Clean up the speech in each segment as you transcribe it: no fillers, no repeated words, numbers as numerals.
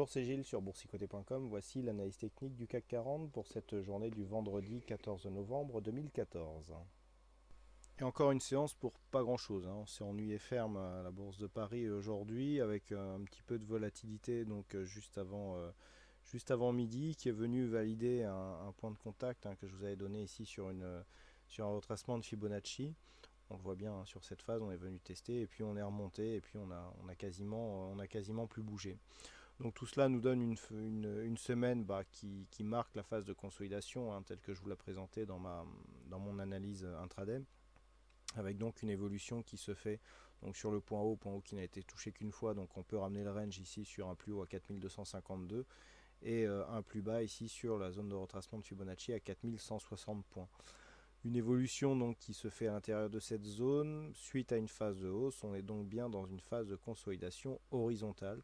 Bonjour, c'est Gilles sur boursicoté.com. Voici l'analyse technique du CAC 40 pour cette journée du vendredi 14 novembre 2014. Et encore une séance pour pas grand chose, hein. On s'est ennuyé ferme à la bourse de Paris aujourd'hui avec un petit peu de volatilité donc juste avant midi qui est venu valider un point de contact, hein, que je vous avais donné ici sur un retracement de Fibonacci. On le voit bien, hein, sur cette phase, on est venu tester et puis on est remonté et puis on a quasiment plus bougé. Donc tout cela nous donne une semaine qui marque la phase de consolidation, hein, telle que je vous l'ai présenté dans mon analyse intraday, avec donc une évolution qui se fait donc sur le point haut qui n'a été touché qu'une fois, donc on peut ramener le range ici sur un plus haut à 4252 et un plus bas ici sur la zone de retracement de Fibonacci à 4160 points. Une évolution donc qui se fait à l'intérieur de cette zone suite à une phase de hausse. On est donc bien dans une phase de consolidation horizontale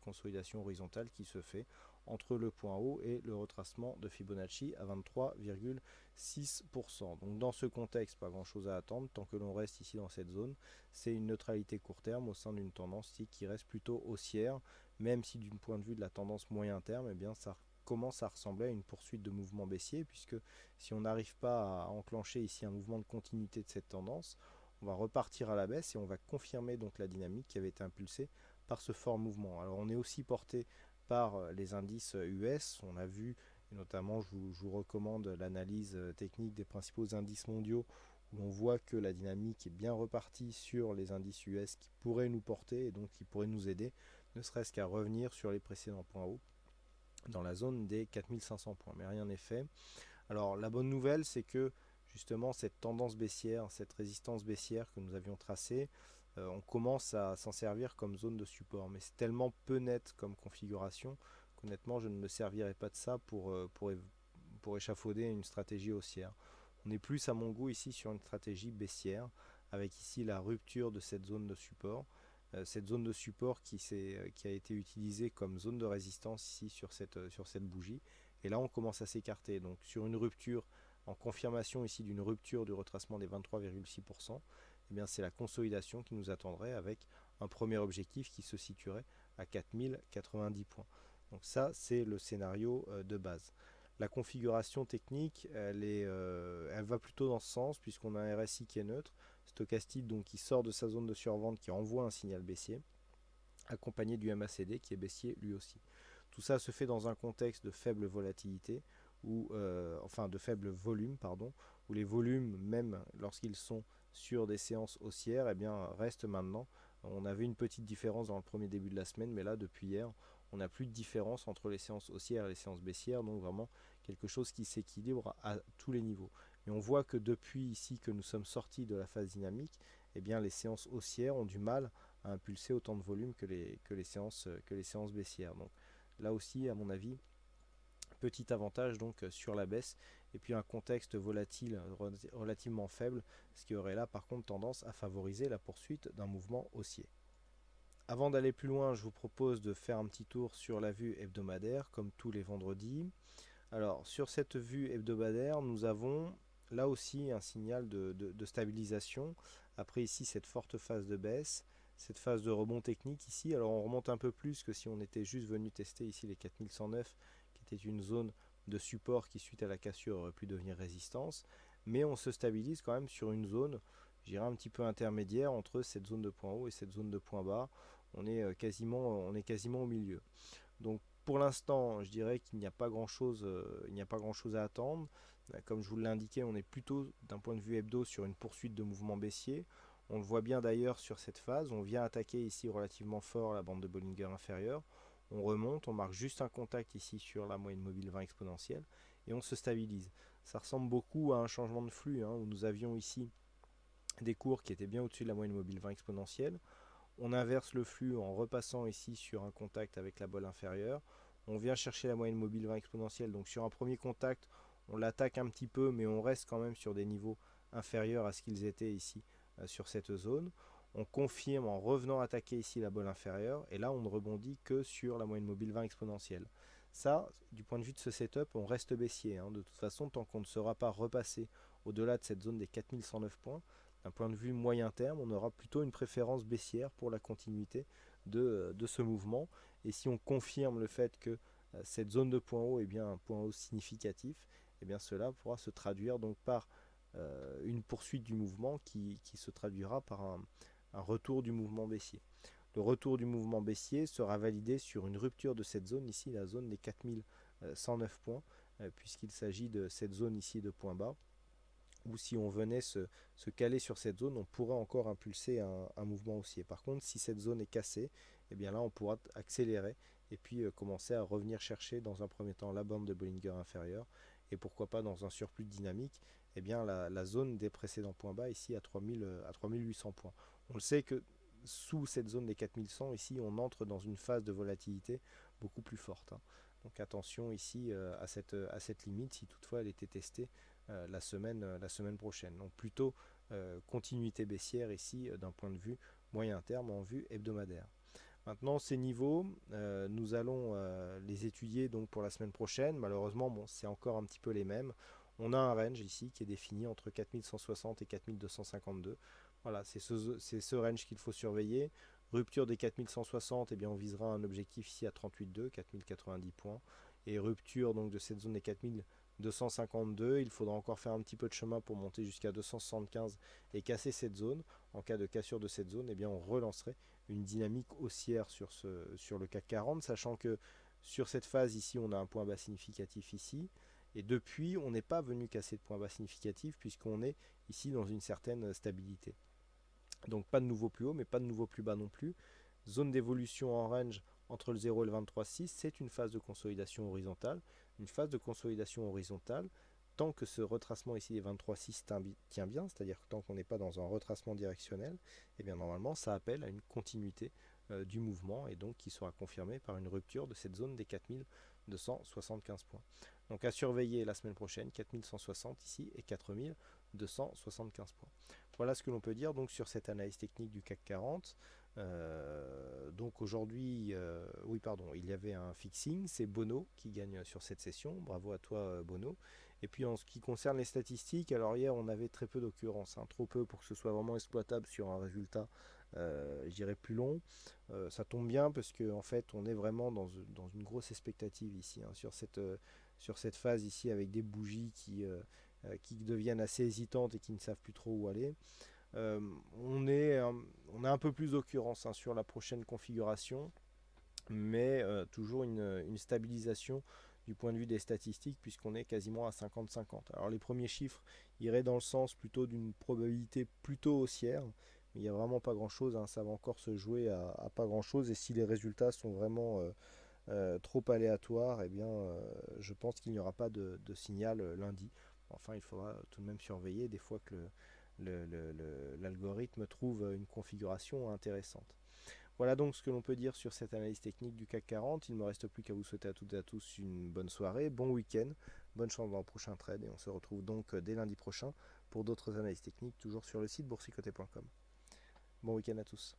qui se fait entre le point haut et le retracement de Fibonacci à 23,6%. Donc dans ce contexte, pas grand chose à attendre tant que l'on reste ici dans cette zone. C'est une neutralité court terme au sein d'une tendance ici qui reste plutôt haussière, même si d'un point de vue de la tendance moyen terme, eh bien ça commence à ressembler à une poursuite de mouvement baissier, puisque si on n'arrive pas à enclencher ici un mouvement de continuité de cette tendance, on va repartir à la baisse et on va confirmer donc la dynamique qui avait été impulsée par ce fort mouvement. Alors on est aussi porté par les indices US, on a vu, et notamment je vous recommande l'analyse technique des principaux indices mondiaux, où on voit que la dynamique est bien repartie sur les indices US qui pourraient nous porter et donc qui pourraient nous aider, ne serait-ce qu'à revenir sur les précédents points hauts dans la zone des 4500 points, mais rien n'est fait. Alors la bonne nouvelle, c'est que justement cette tendance baissière, cette résistance baissière que nous avions tracée, on commence à s'en servir comme zone de support, mais c'est tellement peu net comme configuration qu'honnêtement je ne me servirai pas de ça pour échafauder une stratégie haussière. On est plus à mon goût ici sur une stratégie baissière, avec ici la rupture de cette zone de support. Cette zone de support qui a été utilisée comme zone de résistance ici sur cette bougie. Et là, on commence à s'écarter. Donc sur une rupture, en confirmation ici d'une rupture du retracement des 23,6%, eh bien c'est la consolidation qui nous attendrait avec un premier objectif qui se situerait à 4090 points. Donc ça, c'est le scénario de base. La configuration technique, elle va plutôt dans ce sens, puisqu'on a un RSI qui est neutre, stochastique donc qui sort de sa zone de survente, qui envoie un signal baissier, accompagné du MACD qui est baissier lui aussi. Tout ça se fait dans un contexte de faible volatilité, enfin de faible volume, pardon, où les volumes, même lorsqu'ils sont sur des séances haussières, eh bien, restent maintenant. On avait une petite différence dans le premier début de la semaine, mais là, depuis hier, on n'a plus de différence entre les séances haussières et les séances baissières, donc vraiment quelque chose qui s'équilibre à tous les niveaux. Et on voit que depuis ici que nous sommes sortis de la phase dynamique, eh bien, les séances haussières ont du mal à impulser autant de volume que les séances baissières. Donc là aussi, à mon avis, petit avantage donc sur la baisse, et puis un contexte volatile relativement faible, ce qui aurait là par contre tendance à favoriser la poursuite d'un mouvement haussier. Avant d'aller plus loin, je vous propose de faire un petit tour sur la vue hebdomadaire, comme tous les vendredis. Alors sur cette vue hebdomadaire, nous avons là aussi un signal de stabilisation, après ici cette forte phase de baisse, cette phase de rebond technique ici. Alors on remonte un peu plus que si on était juste venu tester ici les 4109, qui était une zone de support qui suite à la cassure aurait pu devenir résistance, mais on se stabilise quand même sur une zone, je dirais un petit peu intermédiaire entre cette zone de point haut et cette zone de point bas. On est quasiment au milieu. Donc pour l'instant, je dirais qu'il n'y a pas grand-chose à attendre. Comme je vous l'ai indiqué, on est plutôt d'un point de vue hebdo sur une poursuite de mouvement baissier. On le voit bien d'ailleurs sur cette phase. On vient attaquer ici relativement fort la bande de Bollinger inférieure. On remonte, on marque juste un contact ici sur la moyenne mobile 20 exponentielle et on se stabilise. Ça ressemble beaucoup à un changement de flux, hein, où nous avions ici des cours qui étaient bien au-dessus de la moyenne mobile 20 exponentielle. On inverse le flux en repassant ici sur un contact avec la bolle inférieure. On vient chercher la moyenne mobile 20 exponentielle. Donc sur un premier contact, on l'attaque un petit peu, mais on reste quand même sur des niveaux inférieurs à ce qu'ils étaient ici sur cette zone. On confirme en revenant attaquer ici la bolle inférieure. Et là, on ne rebondit que sur la moyenne mobile 20 exponentielle. Ça, du point de vue de ce setup, on reste baissier, hein. De toute façon, tant qu'on ne sera pas repassé au-delà de cette zone des 4109 points, d'un point de vue moyen terme, on aura plutôt une préférence baissière pour la continuité de ce mouvement. Et si on confirme le fait que cette zone de point haut est bien un point haut significatif, et bien cela pourra se traduire donc par une poursuite du mouvement qui se traduira par un retour du mouvement baissier. Le retour du mouvement baissier sera validé sur une rupture de cette zone ici, la zone des 4109 points, puisqu'il s'agit de cette zone ici de point bas, où si on venait se caler sur cette zone, on pourrait encore impulser un mouvement haussier. Par contre, si cette zone est cassée, et bien là on pourra accélérer et puis commencer à revenir chercher dans un premier temps la bande de Bollinger inférieure, et pourquoi pas dans un surplus dynamique, et bien la zone des précédents points bas ici à 3800 points. On le sait que sous cette zone des 4100, ici on entre dans une phase de volatilité beaucoup plus forte, hein. Donc attention ici à cette limite si toutefois elle était testée la semaine prochaine. Donc plutôt continuité baissière ici d'un point de vue moyen terme en vue hebdomadaire. Maintenant ces niveaux, nous allons les étudier donc pour la semaine prochaine. Malheureusement, bon, c'est encore un petit peu les mêmes. On a un range ici qui est défini entre 4160 et 4252. Voilà, c'est ce range qu'il faut surveiller. Rupture des 4160, eh bien on visera un objectif ici à 38,2, 4090 points. Et rupture donc de cette zone des 4252, il faudra encore faire un petit peu de chemin pour monter jusqu'à 275 et casser cette zone. En cas de cassure de cette zone, eh bien on relancerait une dynamique haussière sur le CAC 40, sachant que sur cette phase ici, on a un point bas significatif ici. Et depuis, on n'est pas venu casser de point bas significatif puisqu'on est ici dans une certaine stabilité. Donc pas de nouveau plus haut, mais pas de nouveau plus bas non plus. Zone d'évolution en range entre le 0 et le 23,6, c'est une phase de consolidation horizontale. Une phase de consolidation horizontale, tant que ce retracement ici des 23,6 tient bien, c'est-à-dire que tant qu'on n'est pas dans un retracement directionnel, et bien normalement ça appelle à une continuité du mouvement et donc qui sera confirmée par une rupture de cette zone des 4275 points. Donc à surveiller la semaine prochaine, 4160 ici et 4275 points. Voilà ce que l'on peut dire donc sur cette analyse technique du CAC 40. Donc aujourd'hui, oui pardon, il y avait un fixing, c'est Bono qui gagne sur cette session, bravo à toi Bono. Et puis en ce qui concerne les statistiques, alors hier on avait très peu d'occurrences, hein, trop peu pour que ce soit vraiment exploitable sur un résultat, je dirais plus long. Ça tombe bien parce qu'en en fait on est vraiment dans une grosse expectative ici, hein, sur cette phase ici avec des bougies qui deviennent assez hésitantes et qui ne savent plus trop où aller. On a un peu plus d'occurrence, hein, sur la prochaine configuration, mais toujours une stabilisation du point de vue des statistiques puisqu'on est quasiment à 50-50. Alors les premiers chiffres iraient dans le sens plutôt d'une probabilité plutôt haussière, mais il n'y a vraiment pas grand chose, hein, ça va encore se jouer à pas grand chose, et si les résultats sont vraiment trop aléatoires, eh bien je pense qu'il n'y aura pas de signal lundi. Enfin, il faudra tout de même surveiller des fois que l'algorithme trouve une configuration intéressante. Voilà donc ce que l'on peut dire sur cette analyse technique du CAC 40. Il ne me reste plus qu'à vous souhaiter à toutes et à tous une bonne soirée, bon week-end, bonne chance dans le prochain trade, et on se retrouve donc dès lundi prochain pour d'autres analyses techniques, toujours sur le site boursicoté.com. Bon week-end à tous.